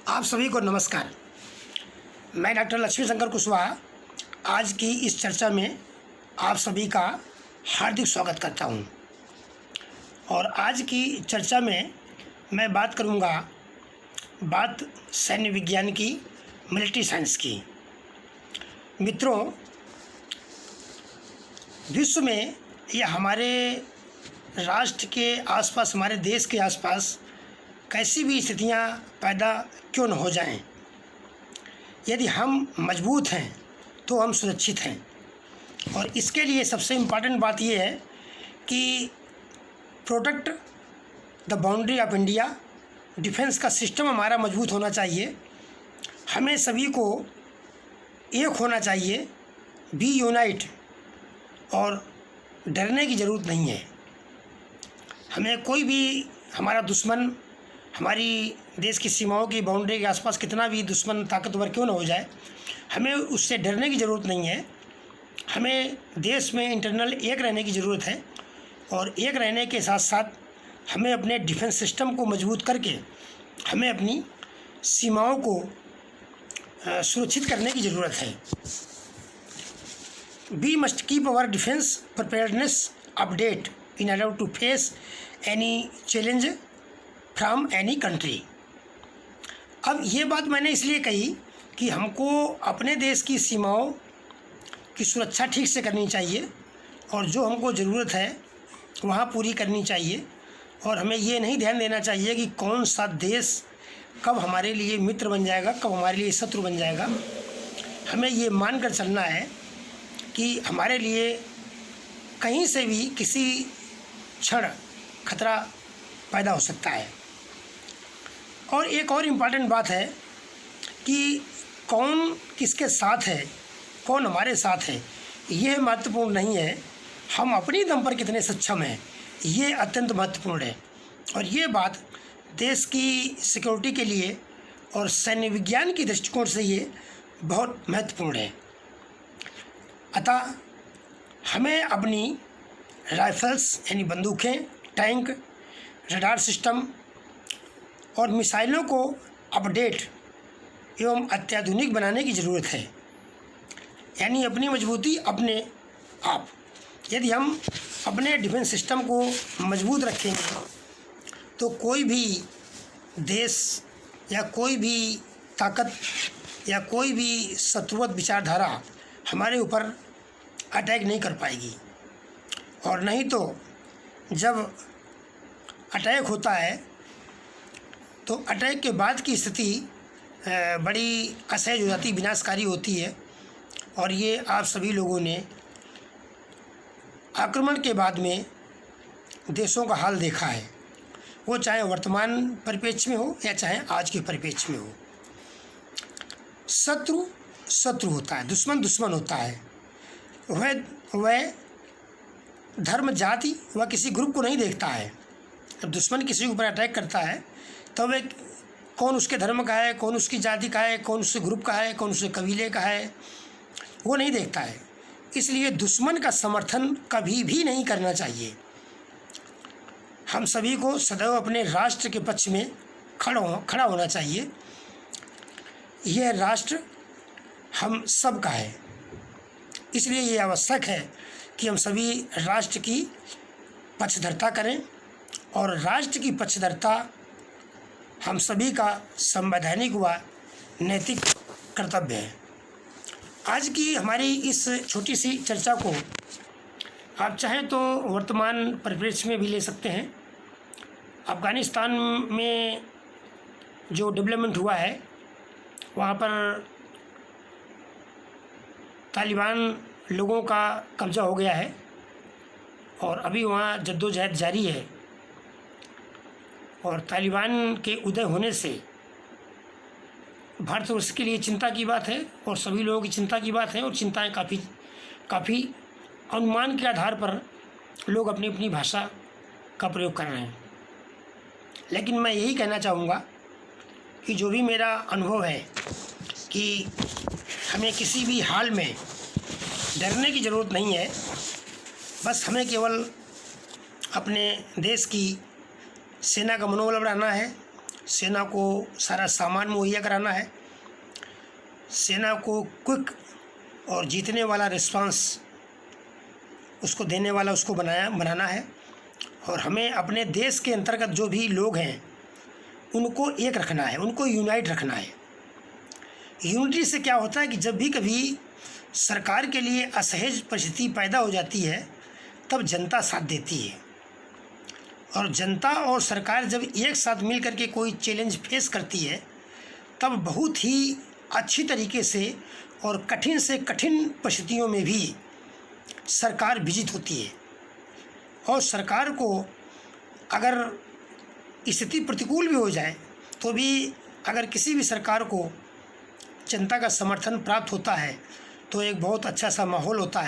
आप सभी को नमस्कार। मैं डॉक्टर लक्ष्मी शंकर कुशवाहा आज की इस चर्चा में आप सभी का हार्दिक स्वागत करता हूं। और आज की चर्चा में मैं बात करूंगा सैन्य विज्ञान की, मिलिट्री साइंस की। मित्रों, विश्व में या हमारे राष्ट्र के आसपास, हमारे देश के आसपास कैसी भी स्थितियां पैदा क्यों न हो जाएं, यदि हम मजबूत हैं तो हम सुरक्षित हैं। और इसके लिए सबसे इम्पॉर्टेंट बात यह है कि protect the boundary of India, defence का सिस्टम हमारा मजबूत होना चाहिए। हमें सभी को एक होना चाहिए, बी यूनाइट, और डरने की ज़रूरत नहीं है। हमें कोई भी हमारा दुश्मन हमारी देश की सीमाओं की बाउंड्री के आसपास कितना भी दुश्मन ताकतवर क्यों न हो जाए, हमें उससे डरने की ज़रूरत नहीं है। हमें देश में इंटरनल एक रहने की ज़रूरत है, और एक रहने के साथ साथ हमें अपने डिफेंस सिस्टम को मजबूत करके हमें अपनी सीमाओं को सुरक्षित करने की ज़रूरत है। We must keep our defence preparedness update in order to face any challenge from any country. अब ये बात मैंने इसलिए कही कि हमको अपने देश की सीमाओं की सुरक्षा ठीक से करनी चाहिए, और जो हमको ज़रूरत है वहाँ पूरी करनी चाहिए। और हमें ये नहीं ध्यान देना चाहिए कि कौन सा देश कब हमारे लिए मित्र बन जाएगा, कब हमारे लिए शत्रु बन जाएगा। हमें ये मान कर चलना है कि हमारे लिए कहीं से भी किसी क्षण खतरा पैदा हो सकता है। और एक और इम्पॉर्टेंट बात है कि कौन किसके साथ है, कौन हमारे साथ है, ये महत्वपूर्ण नहीं है। हम अपनी दम पर कितने सक्षम हैं, ये अत्यंत महत्वपूर्ण है। और ये बात देश की सिक्योरिटी के लिए और सैन्य विज्ञान की दृष्टिकोण से ये बहुत महत्वपूर्ण है। अतः हमें अपनी राइफल्स यानी बंदूकें, टैंक, रडार सिस्टम और मिसाइलों को अपडेट एवं अत्याधुनिक बनाने की ज़रूरत है, यानी अपनी मजबूती अपने आप। यदि हम अपने डिफेंस सिस्टम को मजबूत रखेंगे तो कोई भी देश या कोई भी ताकत या कोई भी शत्रुवत विचारधारा हमारे ऊपर अटैक नहीं कर पाएगी। और नहीं तो जब अटैक होता है तो अटैक के बाद की स्थिति बड़ी असहज हो जाती, विनाशकारी होती है। और ये आप सभी लोगों ने आक्रमण के बाद में देशों का हाल देखा है, वो चाहे वर्तमान परिप्रेक्ष्य में हो या चाहे आज के परिप्रेक्ष्य में हो। शत्रु शत्रु होता है, दुश्मन दुश्मन होता है। वह धर्म, जाति व किसी ग्रुप को नहीं देखता है। जब दुश्मन किसी के ऊपर अटैक करता है तो वह कौन उसके धर्म का है, कौन उसकी जाति का है, कौन उसके ग्रुप का है, कौन उसके कबीले का है, वो नहीं देखता है। इसलिए दुश्मन का समर्थन कभी भी नहीं करना चाहिए। हम सभी को सदैव अपने राष्ट्र के पक्ष में खड़ा होना चाहिए। यह राष्ट्र हम सब का है, इसलिए ये आवश्यक है कि हम सभी राष्ट्र की पक्षधरता करें, और राष्ट्र की पक्षधरता हम सभी का संवैधानिक व नैतिक कर्तव्य है। आज की हमारी इस छोटी सी चर्चा को आप चाहें तो वर्तमान परिप्रेक्ष्य में भी ले सकते हैं। अफ़गानिस्तान में जो डेवलपमेंट हुआ है, वहाँ पर तालिबान लोगों का कब्ज़ा हो गया है, और अभी वहाँ जद्दोजहद जारी है। और तालिबान के उदय होने से भारतवर्ष के लिए चिंता की बात है, और सभी लोगों की चिंता की बात है। और चिंताएं काफ़ी अनुमान के आधार पर लोग अपनी अपनी भाषा का प्रयोग कर रहे हैं। लेकिन मैं यही कहना चाहूँगा कि जो भी मेरा अनुभव है कि हमें किसी भी हाल में डरने की ज़रूरत नहीं है। बस हमें केवल अपने देश की सेना का मनोबल बढ़ाना है, सेना को सारा सामान मुहैया कराना है, सेना को क्विक और जीतने वाला रिस्पांस उसको देने वाला उसको बनाना है। और हमें अपने देश के अंतर्गत जो भी लोग हैं उनको एक रखना है, उनको यूनाइट रखना है। यूनिटी से क्या होता है कि जब भी कभी सरकार के लिए असहज परिस्थिति पैदा हो जाती है तब जनता साथ देती है, और जनता और सरकार जब एक साथ मिल करके कोई चैलेंज फेस करती है तब बहुत ही अच्छी तरीके से और कठिन से कठिन परिस्थितियों में भी सरकार विजित होती है। और सरकार को अगर स्थिति प्रतिकूल भी हो जाए तो भी अगर किसी भी सरकार को जनता का समर्थन प्राप्त होता है तो एक बहुत अच्छा सा माहौल होता है।